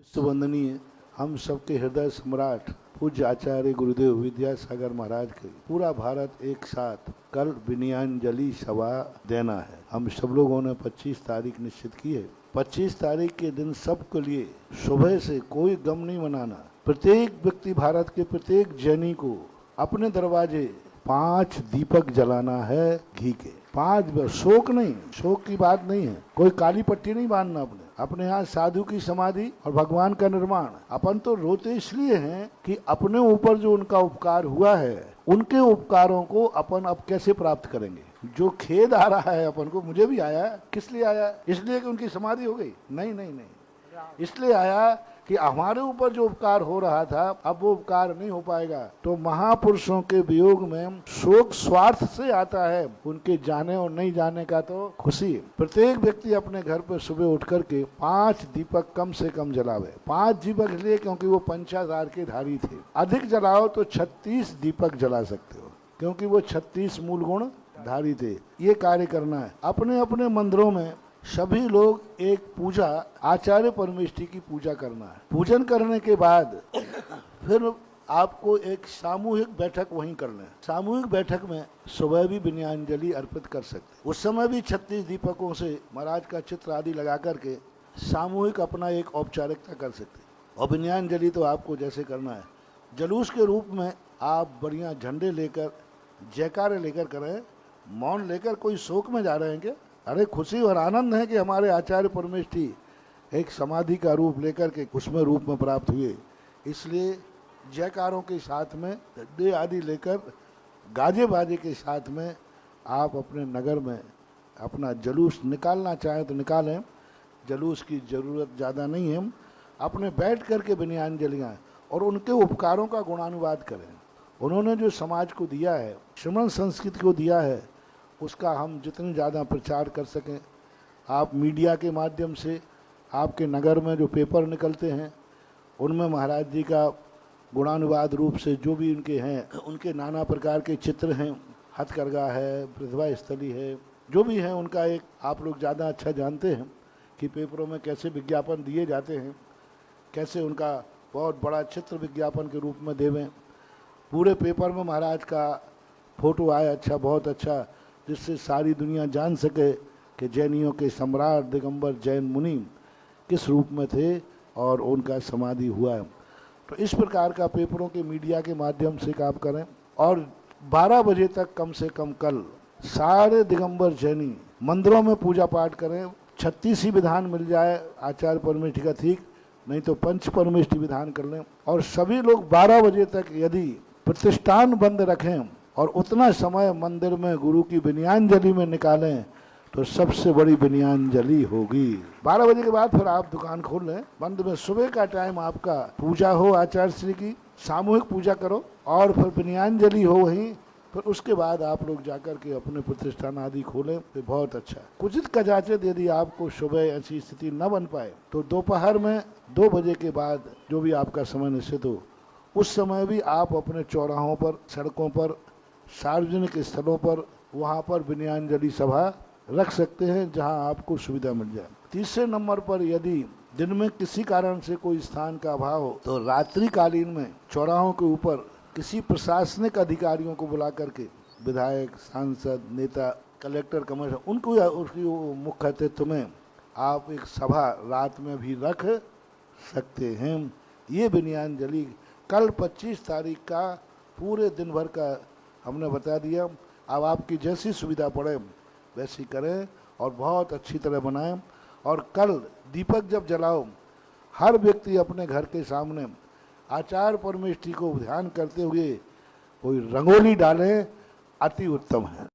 विश्ववंदनीय हम सबके हृदय सम्राट पूज्य आचार्य गुरुदेव विद्यासागर महाराज के पूरा भारत एक साथ कल विनयाञ्जलि सभा देना है। हम सब लोगों ने 25 तारीख निश्चित की है। 25 तारीख के दिन सबके लिए सुबह से कोई गम नहीं मनाना। प्रत्येक व्यक्ति, भारत के प्रत्येक जैनी को अपने दरवाजे 5 दीपक जलाना है घी के। 5 शोक नहीं, शोक की बात नहीं है। कोई काली पट्टी नहीं बांधना अपने यहाँ साधु की समाधि और भगवान का निर्माण। अपन तो रोते इसलिए हैं कि अपने ऊपर जो उनका उपकार हुआ है, उनके उपकारों को अपन अब कैसे प्राप्त करेंगे। जो खेद आ रहा है अपन को, मुझे भी आया। किस लिए आया? इसलिए कि उनकी समाधि हो गई? नहीं, इसलिए आया कि हमारे ऊपर जो उपकार हो रहा था अब वो उपकार नहीं हो पाएगा। तो महापुरुषों के वियोग में शोक स्वार्थ से आता है, उनके जाने और नहीं जाने का तो खुशी। प्रत्येक व्यक्ति अपने घर पर सुबह उठ करके 5 दीपक कम से कम जलावे। 5 दीपक इसलिए क्योंकि वो पंचाधार के धारी थे। अधिक जलाओ तो 36 दीपक जला सकते हो, क्योंकि वो 36 मूल गुण धारी थे। ये कार्य करना है। अपने अपने मंदिरों में सभी लोग एक पूजा, आचार्य परमेष्ठी की पूजा करना है। पूजन करने के बाद फिर आपको एक सामूहिक बैठक वहीं करना है। सामूहिक बैठक में सुबह भी विनयाञ्जलि अर्पित कर सकते। उस समय भी 36 दीपकों से महाराज का चित्र आदि लगा करके सामूहिक अपना एक औपचारिकता कर सकते। और विनयाञ्जलि तो आपको जैसे करना है, जुलूस के रूप में आप बढ़िया झंडे लेकर, जयकारे लेकर करें। मौन लेकर कोई शोक में जा रहे हैं क्या? अरे खुशी और आनंद है कि हमारे आचार्य परमेष्ठी एक समाधि का रूप लेकर के उसमें रूप में प्राप्त हुए। इसलिए जयकारों के साथ में डंडे आदि लेकर, गाजे बाजे के साथ में आप अपने नगर में अपना जुलूस निकालना चाहें तो निकालें। जुलूस की ज़रूरत ज़्यादा नहीं है। अपने बैठ कर के विनयाञ्जलियाँ और उनके उपकारों का गुणानुवाद करें। उन्होंने जो समाज को दिया है, श्रमण संस्कृति को दिया है, उसका हम जितनी ज़्यादा प्रचार कर सकें। आप मीडिया के माध्यम से, आपके नगर में जो पेपर निकलते हैं उनमें महाराज जी का गुणानुवाद रूप से जो भी उनके हैं, उनके नाना प्रकार के चित्र हैं, हथकरघा है, प्रतिभा स्थली है, जो भी हैं, उनका एक आप लोग ज़्यादा अच्छा जानते हैं कि पेपरों में कैसे विज्ञापन दिए जाते हैं, कैसे उनका बहुत बड़ा चित्र विज्ञापन के रूप में देवें। पूरे पेपर में महाराज का फोटो आए अच्छा, बहुत अच्छा, जिससे सारी दुनिया जान सके कि जैनियों के सम्राट दिगंबर जैन मुनि किस रूप में थे और उनका समाधि हुआ है। तो इस प्रकार का पेपरों के, मीडिया के माध्यम से काम करें। और 12 बजे तक कम से कम कल सारे दिगंबर जैनी मंदिरों में पूजा पाठ करें। 36 ही विधान मिल जाए आचार्य परमेष्ठी का, ठीक, नहीं तो पंच परमेष्ठी विधान कर लें। और सभी लोग 12 बजे तक यदि प्रतिष्ठान बंद रखें और उतना समय मंदिर में गुरु की विनयाञ्जलि में निकालें तो सबसे बड़ी विनयाञ्जलि होगी। 12 बजे के बाद फिर आप दुकान खोल लें। बंद में सुबह का टाइम आपका पूजा हो, आचार्य श्री की सामूहिक पूजा करो और फिर विनयाञ्जलि हो वहीं। फिर उसके बाद आप लोग जाकर के अपने प्रतिष्ठान आदि खोलें तो बहुत अच्छा। कुचित कदाचित यदि आपको सुबह ऐसी स्थिति न बन पाए तो दोपहर में 2 बजे के बाद जो भी आपका समय निश्चित हो, उस समय भी आप अपने चौराहों पर, सड़कों पर, सार्वजनिक स्थलों पर, वहाँ पर विनयाञ्जलि सभा रख सकते हैं जहाँ आपको सुविधा मिल जाए। तीसरे नंबर पर यदि दिन में किसी कारण से कोई स्थान का अभाव हो तो रात्रिकालीन में चौराहों के ऊपर किसी प्रशासनिक अधिकारियों को बुला करके, विधायक, सांसद, नेता, कलेक्टर, कमिश्नर, उनको उसकी मुख्य अतिथि में आप एक सभा रात में भी रख सकते हैं। ये विनयाञ्जलि कल 25 तारीख का पूरे दिन भर का हमने बता दिया। अब आपकी जैसी सुविधा पड़े वैसी करें और बहुत अच्छी तरह बनाएं। और कल दीपक जब जलाओ, हर व्यक्ति अपने घर के सामने आचार्य परमेष्ठी को ध्यान करते हुए कोई रंगोली डालें, अति उत्तम है।